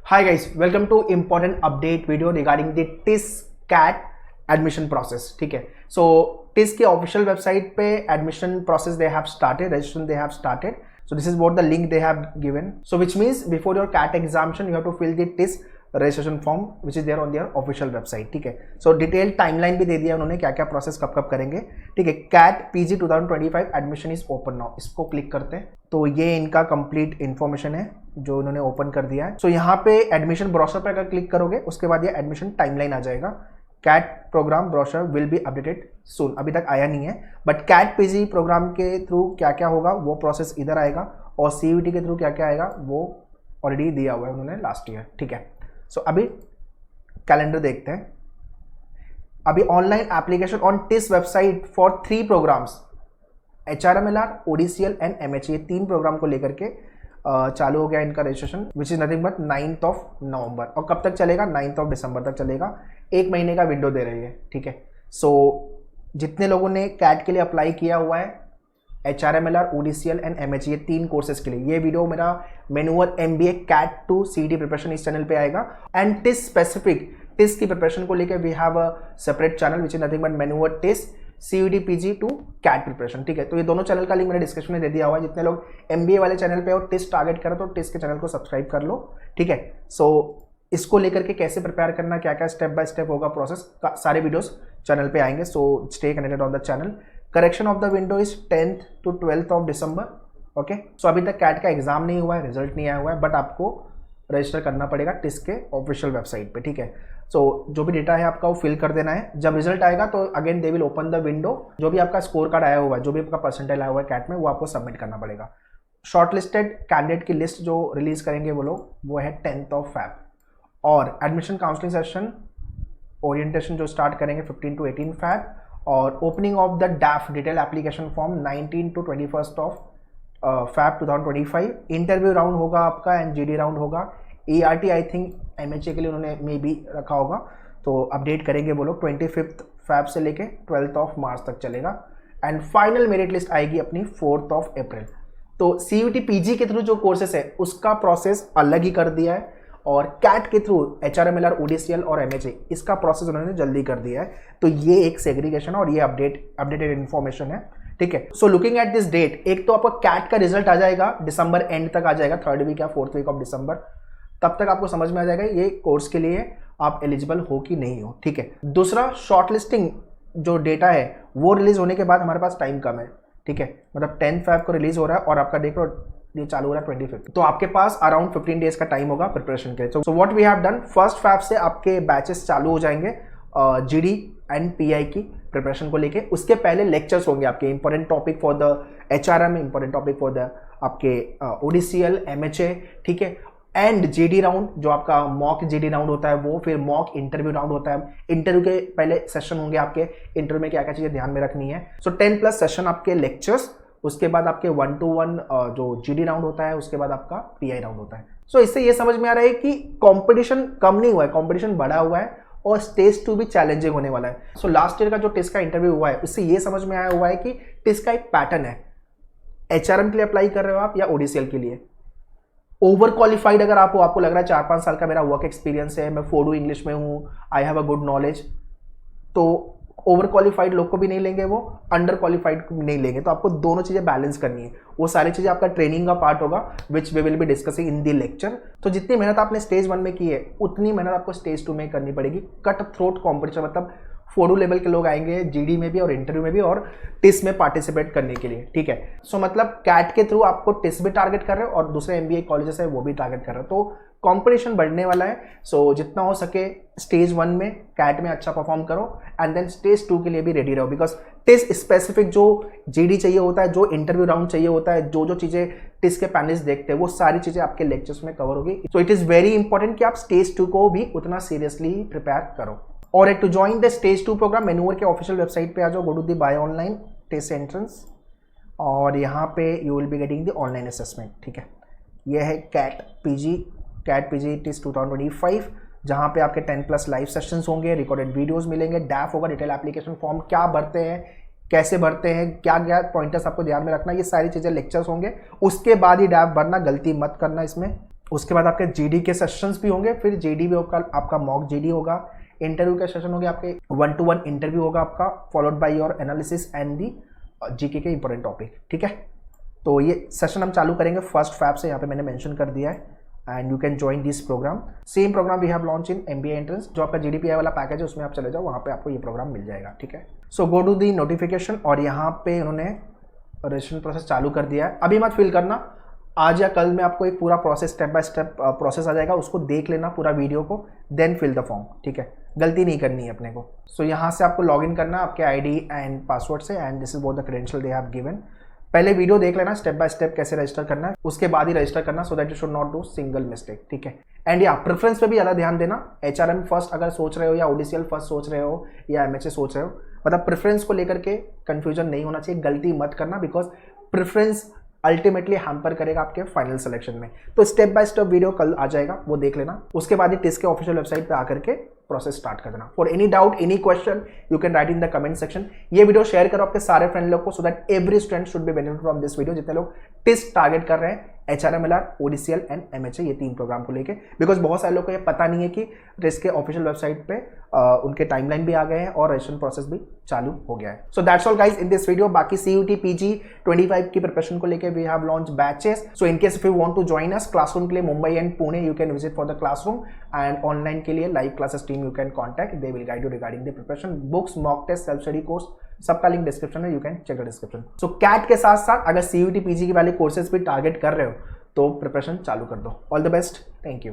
Hi guys, welcome to important update video regarding the TIS CAT admission process. ठीक है, so TIS के official website पे admission process they have started, registration they have started. So this is what the link they have given. So which means before your CAT examination you have to fill the TIS registration form which is there on their official website. ठीक है, so detailed timeline भी दे दिया उन्होंने, क्या क्या process कब कब करेंगे. ठीक है, CAT PG 2025 admission is open now, इसको क्लिक करते हैं तो ये इनका कंप्लीट इन्फॉर्मेशन है जो उन्होंने ओपन कर दिया है. सो यहाँ पे एडमिशन ब्रोशर पर अगर क्लिक करोगे उसके बाद ये एडमिशन टाइमलाइन आ जाएगा. CAT program brochure will be updated soon, अभी तक आया नहीं है बट CAT PG प्रोग्राम के थ्रू क्या क्या होगा वो प्रोसेस इधर आएगा और CUET के थ्रू क्या क्या आएगा वो ऑलरेडी दिया हुआ है उन्होंने लास्ट ईयर. ठीक है, सो अभी कैलेंडर देखते हैं. अभी online application on TISS website for 3 programmes HRMLR, ODCL and MHA, ये 3 प्रोग्राम को लेकर के चालू हो गया इनका registration which is nothing but 9th of November. और कब तक चलेगा? 9th of December तक चलेगा. 1 महीने का विंडो दे रही है. ठीक है, सो जितने लोगों ने CAT के लिए अप्लाई किया हुआ है HRMLR, ODCL एंड MHA, ये 3 कोर्सेज के लिए, ये वीडियो मेरा manual MBA CAT to CET preparation इस चैनल पे आएगा. एंड टिस स्पेसिफिक टिस की प्रिपरेशन को लेकर we have a separate channel which is nothing but manual TISS CUET PG to CAT preparation. ठीक है, तो ये दोनों चैनल का लिंक मैंने डिस्क्रिप्शन में दे दिया हुआ है. जितने लोग MBA वाले चैनल पे और टिस टारगेट करो तो टिस के चैनल को सब्सक्राइब कर लो. ठीक है, सो इसको लेकर के कैसे प्रिपेयर करना, क्या क्या स्टेप बाय स्टेप होगा प्रोसेस का, सारे वीडियोस चैनल पे आएंगे. So stay connected on the channel. Correction of the window is 10th to 12th of December. Okay, so अभी तक CAT का एग्जाम नहीं हुआ है, रिजल्ट नहीं आया हुआ है बट आपको रजिस्टर करना पड़ेगा टिस के ऑफिशियल वेबसाइट पे. ठीक है, सो जो भी डेटा है आपका वो फिल कर देना है. जब रिजल्ट आएगा तो again they will open the window. जो भी आपका स्कोर कार्ड आया हुआ है, जो भी आपका परसेंटाइल आया हुआ है CAT में, वो आपको सबमिट करना पड़ेगा. शॉर्ट लिस्टेड कैंडिडेट की लिस्ट जो रिलीज करेंगे वो लोग, वो है 10th of Feb. और एडमिशन काउंसलिंग सेशन ओरिएंटेशन जो स्टार्ट करेंगे 15 to 18 Feb. और opening of the DAF detail application form 19 to 21st of Feb 2025. Interview round होगा आपका एंड GD राउंड होगा. ERT आई थिंक MHA के लिए उन्होंने मे बी रखा होगा तो अपडेट करेंगे वो लोग. 25th Feb से लेके 12th of March तक चलेगा. एंड फाइनल मेरिट लिस्ट आएगी अपनी 4th of April. तो CUET PG के थ्रू जो कोर्सेस है उसका प्रोसेस अलग ही कर दिया है और CAT के थ्रू HRMLR, ODCL और MHA इसका प्रोसेस उन्होंने जल्दी कर दिया है. तो ये एक सेग्रीगेशन और ये अपडेटेड इन्फॉर्मेशन है. ठीक है, so looking at this date, एक तो आपका CAT का रिजल्ट आ जाएगा दिसंबर एंड तक आ जाएगा, 3rd वीक या 4th वीक ऑफ दिसंबर. तब तक आपको समझ में आ जाएगा ये कोर्स के लिए आप एलिजिबल हो कि नहीं हो. ठीक है, दूसरा शॉर्टलिस्टिंग जो डेटा है वो रिलीज होने के बाद हमारे पास टाइम कम है. ठीक है, मतलब 10 Feb को रिलीज हो रहा है और आपका देख लो ये चालू हो रहा है 25th, तो आपके पास अराउंड 15 डेज का टाइम होगा प्रिपरेशन के लिए. So what we have done, 1st Feb से आपके बैचेस चालू हो जाएंगे GD एंड PI की प्रिपरेशन को लेके. उसके पहले लेक्चर्स होंगे आपके, important topic for the HRM, important topic for the आपके ODCL, MHA. ठीक है, एंड GD राउंड जो आपका मॉक GD राउंड होता है वो, फिर मॉक इंटरव्यू राउंड होता है. इंटरव्यू के पहले सेशन होंगे आपके, इंटरव्यू में क्या क्या चीज़ें ध्यान में रखनी है. सो 10+ सेशन आपके लेक्चर्स, उसके बाद आपके 1-to-1 जो GD राउंड होता है, उसके बाद आपका PI राउंड होता है. सो इससे ये समझ में आ रहा है कि कंपटीशन कम नहीं हुआ है, कंपटीशन बढ़ा हुआ है और स्टेज 2 भी चैलेंजिंग होने वाला है. सो लास्ट ईयर का जो टिस का इंटरव्यू हुआ है उससे ये समझ में आया हुआ है कि टिस का एक पैटर्न है. HRM के लिए अप्लाई कर रहे हो आप या ODCL के लिए, ओवर क्वालिफाइड अगर आप हो, आपको लग रहा है 4-5 साल का मेरा वर्क एक्सपीरियंस है, मैं 4 इंग्लिश में हूँ, I have a good knowledge, तो ओवर क्वालिफाइड लोग को भी नहीं लेंगे, वो अंडर क्वालिफाइड को भी नहीं लेंगे. तो आपको दोनों चीज़ें बैलेंस करनी है. वो सारी चीज़ें आपका ट्रेनिंग का पार्ट होगा which we will be discussing in the lecture. तो जितनी मेहनत आपने स्टेज 1 में की है उतनी मेहनत आपको स्टेज 2 में करनी पड़ेगी. कट थ्रोट कॉम्पिटिशन, मतलब 4 लेवल के लोग आएंगे GD में भी और इंटरव्यू में भी और टिस में पार्टिसिपेट करने के लिए. ठीक है, सो मतलब CAT के थ्रू आपको टिस भी टारगेट कर रहे हो और दूसरे MBA कॉलेजेस है वो भी टारगेट कर रहे हो. तो कंपटीशन बढ़ने वाला है. सो जितना हो सके स्टेज 1 में CAT में अच्छा परफॉर्म करो एंड देन स्टेज 2 के लिए भी रेडी रहो. बिकॉज टिस स्पेसिफिक जो GD चाहिए होता है, जो इंटरव्यू राउंड चाहिए होता है, जो चीज़ें टिस के पैनलिस्ट देखते हैं वो सारी चीज़ें आपके लेक्चर्स में कवर होगी. So it is very important कि आप स्टेज 2 को भी उतना सीरियसली प्रिपेयर करो. और to join the stage 2 programme मैनुअर के ऑफिशियल वेबसाइट पे आ जाओ, go to the buy online TISS entrance और यहाँ पे you will be getting the online assessment. ठीक है, यह है CAT PG टिस 2025, जहाँ पे आपके 10+ लाइव सेशंस होंगे, रिकॉर्डेड वीडियोस मिलेंगे, DAF होगा, डिटेल एप्लीकेशन फॉर्म क्या भरते हैं, कैसे भरते हैं, क्या क्या पॉइंटर्स आपको ध्यान में रखना, ये सारी चीज़ें लेक्चर्स होंगे. उसके बाद ही DAF भरना, गलती मत करना इसमें. उसके बाद आपके जीडी के सेशंस भी होंगे, फिर जीडी भी आपका मॉक जीडी होगा, इंटरव्यू के सेशन होंगे आपके, 1-to-1 इंटरव्यू होगा आपका, followed by your analysis and the GK के इंपॉर्टेंट टॉपिक, ठीक है। तो ये सेशन हम चालू करेंगे 1 Feb से, यहाँ पे मैंने मेंशन कर दिया है, and you can join this programme. Same programme we have launch in MBA entrance, जो आपका GDPI वाला पैकेज है उसमें आप चले जाओ, वहाँ पे आपको ये प्रोग्राम मिल जाएगा, ठीक है। सो गो टू दी नोटिफिकेशन, और यहाँ पे उन्होंने रजिस्ट्रेशन प्रोसेस चालू कर दिया है। अभी मत फिल करना, आज या कल में आपको एक पूरा process step by step process आ जाएगा, उसको देख लेना पूरा वीडियो को, देन फिल द फॉर्म, ठीक है। गलती नहीं करनी है अपने को। सो यहाँ से आपको लॉगिन करना आपके ID एंड पासवर्ड से, and this is what the credential they have given. पहले वीडियो देख लेना स्टेप बाय स्टेप कैसे रजिस्टर करना है, उसके बाद ही रजिस्टर करना, so that you should not do single mistake, ठीक है। एंड या प्रेफरेंस पे भी ज़्यादा ध्यान देना, HRM फर्स्ट अगर सोच रहे हो, या ODCL फर्स्ट सोच रहे हो, या MHA सोच रहे हो, मतलब प्रेफरेंस को लेकर के कंफ्यूजन नहीं होना चाहिए, गलती मत करना, बिकॉज प्रेफरेंस अल्टीमेटली हैम्पर करेगा आपके फाइनल सिलेक्शन में। तो स्टेप बाय स्टेप वीडियो कल आ जाएगा, वो देख लेना, उसके बाद ही टिस के ऑफिशियल वेबसाइट पे आकर के प्रोसेस स्टार्ट कर देना। For any doubt, any question, you can write in the comment section. ये वीडियो शेयर करो आपके सारे फ्रेंड लोग को, so that every student should be benefit from this video. जितने लोग टिस टारगेट कर रहे हैं, HRMLR, ODCL एंड MHA, ये 3 प्रोग्राम को लेके, बिकॉज बहुत सारे लोग को ये पता नहीं है कि टिस के ऑफिशियल वेबसाइट पे उनके टाइमलाइन भी आ गए हैं और रजिस्ट्रेशन प्रोसेस भी चालू हो गया है। So that's all guys in this video. बाकी CUT PG 25 की प्रिपरेशन को लेके we have launch batches, so in case if you want to join us classroom के लिए Mumbai and Pune, you can visit for the classroom, and online के लिए live classes team you can contact, they will guide you regarding the preparation, books, mock test, self study course, सबका link description में, you can check the description. So CAT के साथ साथ अगर CUT PG के वाले कोर्सेज भी target कर रहे हो तो प्रिपरेशन चालू कर दो। All the best, thank you.